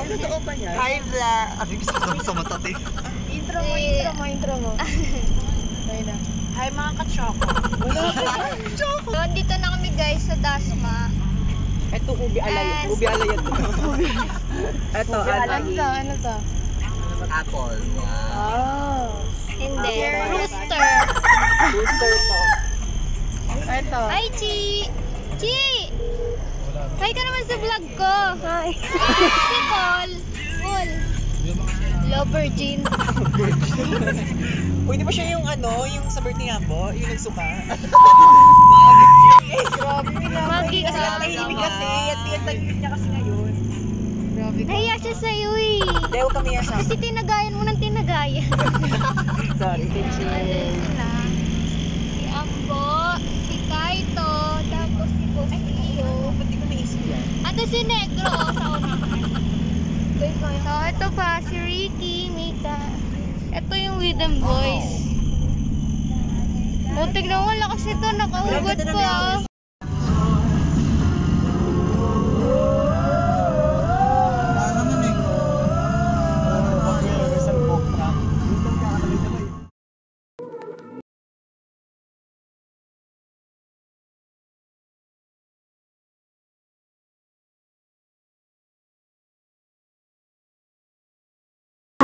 Totoo pa yan? Hi, vlog! Ano yung gusto sa mata, te? Intro mo. Okay na. Hi, mga ka-choco. So, andito na kami guys sa Dasma. Ito, ubi alay. Ubi alay yan. Ito, ano to? Apple. Oh. Hindi. Rooster. Booster po. Ito. Hi, Chi! Chi! Hi ka naman sa vlog ko. Hi. Si Paul. Paul. Lover Jean. Pwede ba siya yung ano, yung sa birthday nga po? Yung nagsuka? Magi Kasi ka. tahimik kasi. At yung tahimik niya kasi ngayon. Grabe ka. Nahiya siya sa'yo eh. Hindi, huwag kami yasa. Kasi tinagayan mo ng tinagayan. Sorry. Si Ambo, si Kaito, tapos si Bosio. Ba't di ko naisip yan? At si Negro sa unahan. So, ito pa, si Ricky, Mika. Ito yung Rhythm Boys. O, tignan mo, lakas ito, nakaugot pa.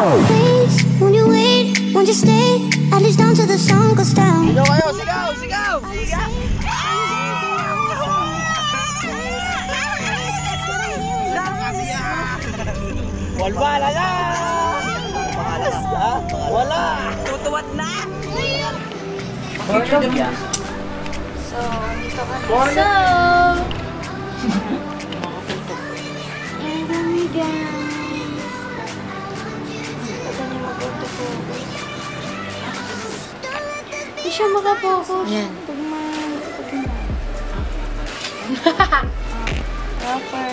Please, won't you wait? Won't you stay? At least down till the sun goes down. Sigaw kayo! Sigaw! Sigaw! Sigaw! Wala na! Wala! Tutuwad na! So, dito ka na. So, hindi siya makapokus. Yan. Pag Rapper.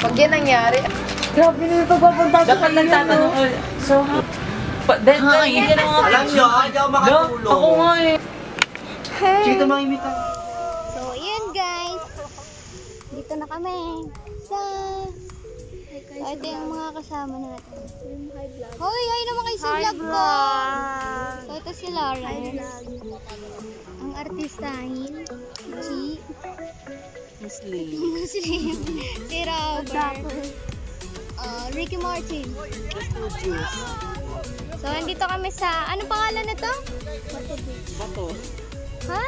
Pag yan nangyari, grabe na yung pagpapunta sa dapat nagtatanong ko. So, hindi ka na mga Alam nyo, hindi ako makatulog. Ako nga eh. Chito makimita. So, yun guys. Dito na kami. So, ito yung mga kasama natin. Hoy, hi naman kayo sa vlog ko. So, ito si Lawrence. Ang artistahin. Si Muslim. Si Robert. Ricky Martin. So, nandito kami sa, anong pangalan nito? Bato. Ha?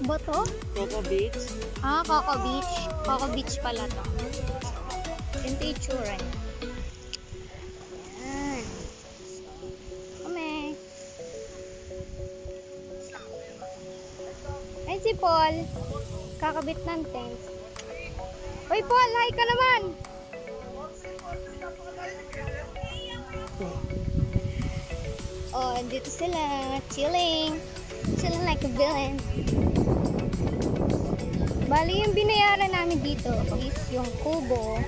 Boto? Coco Beach. Ah, Coco Beach. Coco Beach pala to. Ito yung itsura niya. Ayan. Kami. Ay, si Paul. Kakabit ng tent. Uy, Paul, hi ka naman! Oh, dito sila. Chilling. Chilling like a villain. Bali, yung binayaran namin dito is yung kubo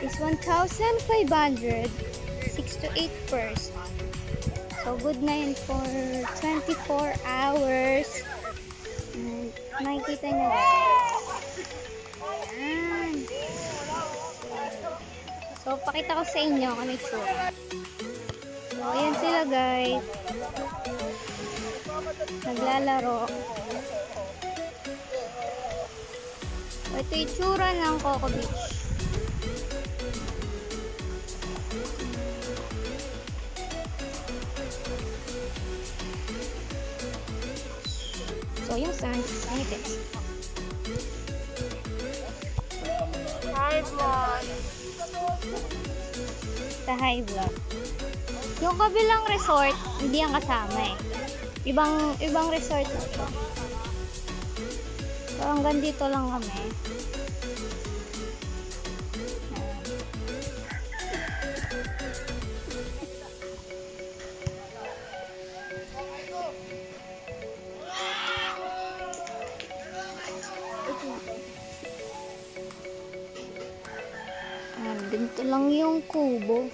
is 1,500, 6 to 8 person. So, good na yun for 24 hours. Makikita nyo guys. Ayan. So, pakita ko sa inyo kung ano yung tsura. So, ayan sila guys. Naglalaro. Ito yung tsura ng Coco Beach. So, yung sand is like this. Hi vlog. Sa hi vlog. Yung kabilang resort, hindi yan kasama eh. Ibang resort na ito. So, hanggang dito lang kami. Ganito lang yung kubo.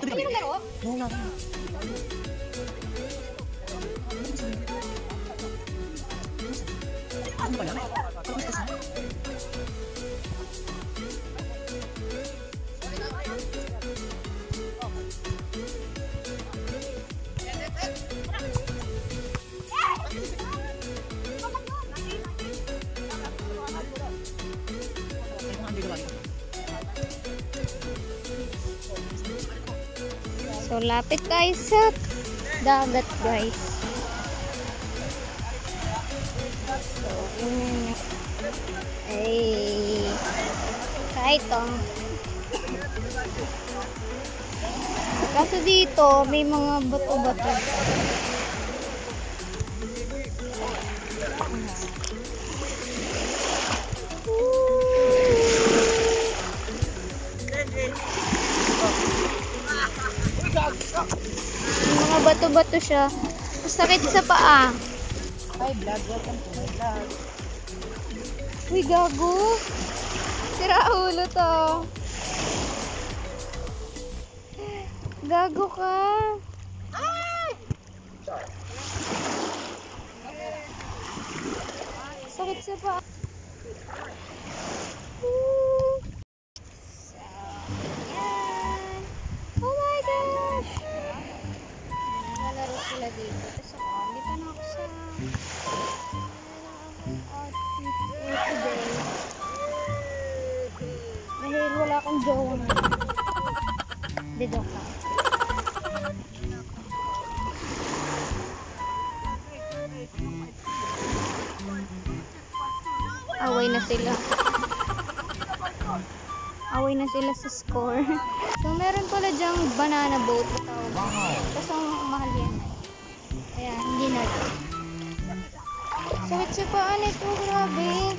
Ano yung laro? So, lapit tayo sa dagat, guys. So, yun. Ay, kahit kaso dito, may mga bato-bato. Mga bato-bato siya. Masakit sa paa. Hi vlog, welcome to my vlog. Uy, gago. Sira ulo to. Gago ka. Sakit sa paa. Oh my gosh. Nalaro sila dito. Tapos ako, dito na ako sa outfit for today. Dahil wala akong jowa nga. Dito ka. Away na sila. Away na sila sa score. So, meron pala dyang banana boat. Kaso, mahal yan. Kaya, hindi na lang. Sakit sa paa nito. Grabe.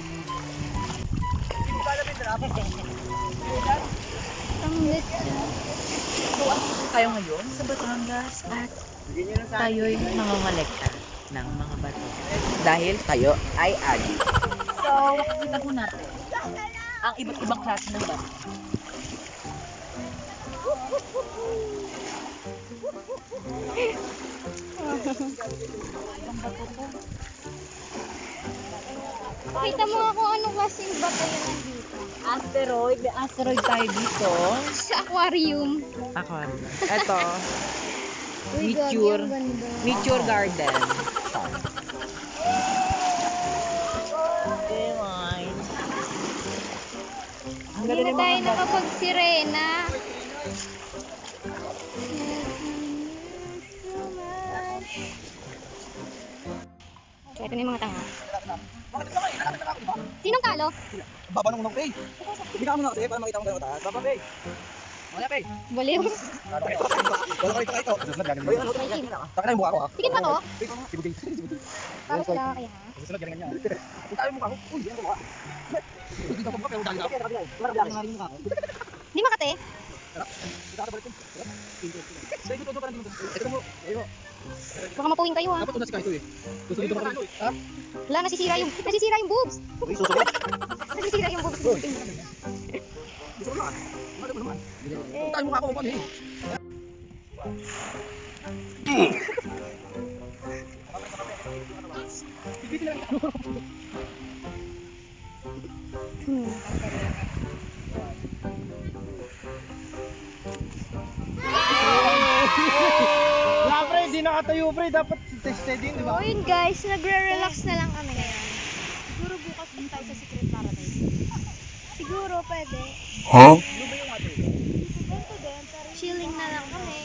Ang lit siya. So, andito tayo ngayon sa Batangas at tayo'y mangongolekta ng mga bato. Dahil tayo ay agi. So, makikita po natin ang iba't ibang klase ng bato. Pakita mo ako anong klaseng bato yun nandito. Asteroid. May asteroid tayo dito. Sa aquarium. Aquarium. Ito. Uy, gabi, Meteor. ang ganda. Meteor Garden. Hindi na tayo nakapag-sirena. Kaya ito na yung mga tanga. Sinong talo? Baba nung unang pay. Hindi ka mo na kasi para makita mo tayo taas. Baba pay. Wala pay. Baliw. Wala kayo ito. Susunod galing mo. Taka na yung mukha ko ha. Sige pa to. Sibugay. Para sila kaya ha. Susunod galing niya. Kung tayo yung mukha ko. Uy, yan ko mukha. Hindi ka pa pero dali ka. Marami nga rin yung mukha ko. Di makate. Itakabalik yun. Sa ito parang dito. Ito mo. Ayun. Baka mapuwing kayo ha. Dapat una si Kaito eh. Susunod mo kami. Ha? Wala, nasisira yung boobs. Uy, susunod. Nasisira yung boobs. Gusto mo naman. Ano mo naman? Kung tayo mukha ko mo eh. Wala pre, hindi nakatayo pre. Dapat steady yun, di ba? So yun guys, nagre-relax na lang kami ngayon. Siguro bukas din tayo sa Secret Paradise. Siguro pwede. Huh? Chilling na lang kami.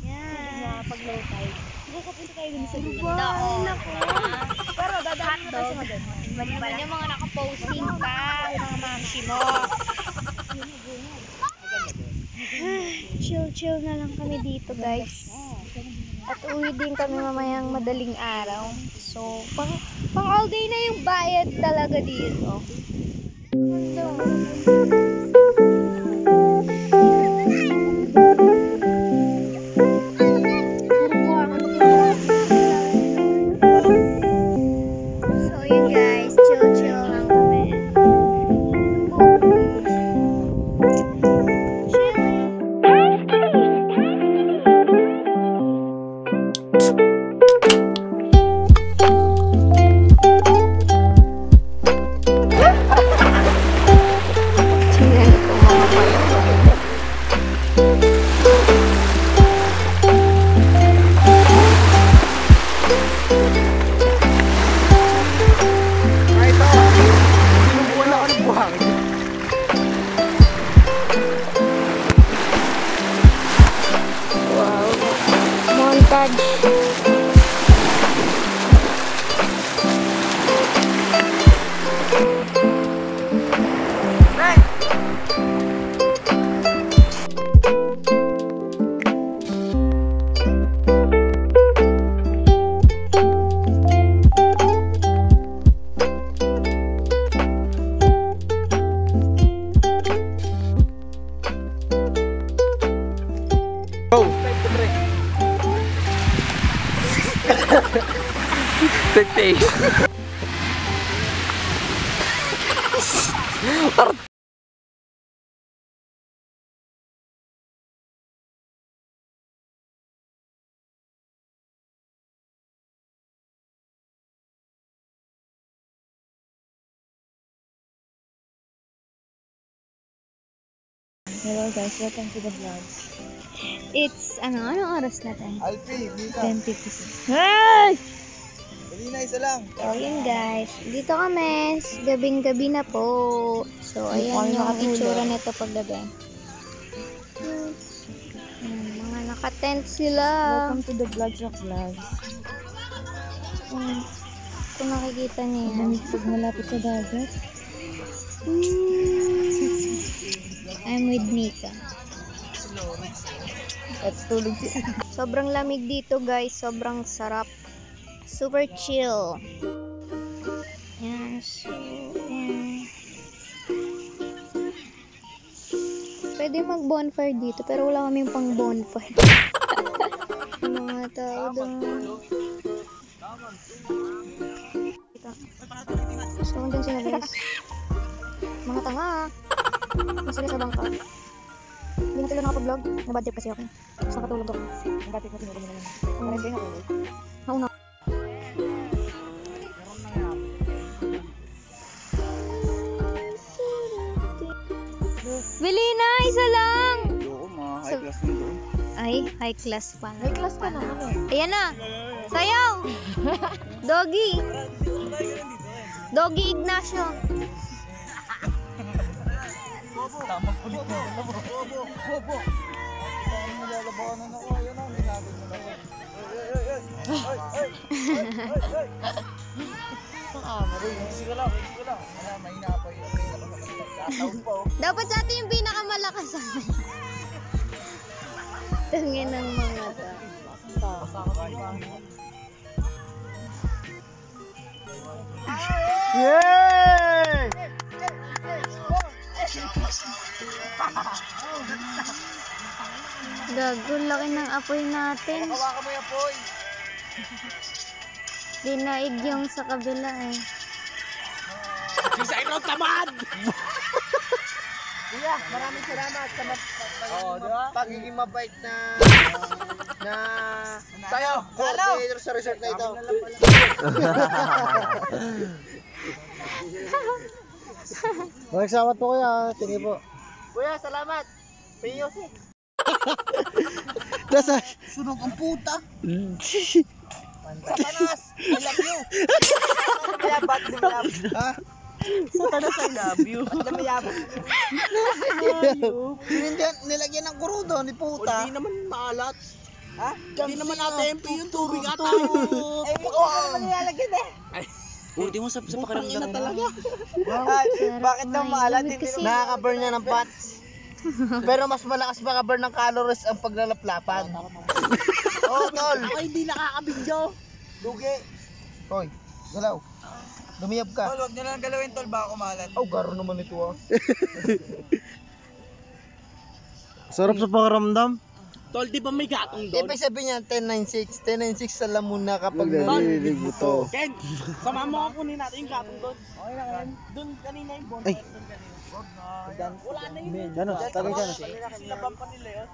Yan. Pag low tide. Bukapunta tayo dun sa ganda. Pero dadaan na tayo sa mga dun. Naman yung mga nakaposing pa. Mga mamsi mo. Chill na lang kami dito guys. At uwi din kami mamayang madaling araw. So, pang all day na yung bayad talaga dito. So yun guys, chill lang kami. Chilling. Brad. Hello guys, welcome to the vlog. It's, anong oras na tayo? Alfie, Mika. 10:56. Hey! Dali na, isa lang. So, yun guys. Dito kami. Gabing-gabi na po. So, ayan yung itsura nito paggabi. Mga naka-tent sila. Welcome to the vlogs of vlogs. Kung nakikita niyo yan. Lamig pag malapit sa dagat. I'm with Mika. At tulog siya. Sobrang lamig dito guys. Sobrang sarap. Super chill. Yan. So, yan. Pwede mag-bonfire dito pero wala kaming pang bonfire. Mga tao doon. So, andun sila guys. Mga tanga. Masali sa bangka. Hindi na sila nakapag-vlog. Na-bad trip kasi ako. Tapos nakatulog ako. Ang dati ko tinulog nila. Parang kayo natulog. Nauna. Bili na! Isa lang! Oo, mga high class mo doon. Ay, high class pala. May class pa naman eh. Ayan na! Sayaw! Doggy! Doggy Ignacio! Tamang kulit mo. Bobo. Ano nilalabanan ako? Ayan na, nilagay mo na ako. Ay. Sige lang. Wala, mahina pa yun. Tatawag pa oh. Dapat sa atin yung pinakamalakas sa amin. Tangin ng mga to. Yay! Gago, laki ng apoy natin. Hawakan mo yung apoy. Dinaig yung sa kabila eh. Sa ikaw tamad! Kuya, maraming salamat sa pagiging mabait na coordinator sa resort na ito. Magsama po kuya, sige po. Kuya, salamat. Piyos eh. Nasa Sunog ang puta. Satanas, I love you. Ba't lumayab? Ha? Satanas, I love you. Ba't lumayab? Nilagyan ng kurudo ni puta. Hindi naman maalat. Ha? Hindi naman natempo yung tubig at tayo. Eh, oo naman nilalagyan eh. Buti mo sa pakiramdam mo. Talaga. Bakit daw maalat? Nakaka-burn niya ng pots. Pero mas malakas maka-burn ng calories ang paglalaplapan. Oo, tol. Ay, hindi nakakabidyo. Dugi. Hoy, galaw. Lumiyab ka. Tol, huwag nyo lang galawin, tol. Baka kumalat. Oh, garo naman ito ah. sarap sa pakiramdam. Tol, di ba may gatong doon? Ibig sabihin niya, 1096. 1096 sa lamuna kapag Nalililig mo to. Ken, sama mo ako kunin natin yung gatong doon. Okay na yan. Doon kanina yung bonfire. Ay. Wala na yun. Gano'n, tagay ka na. Laban pa nila yun.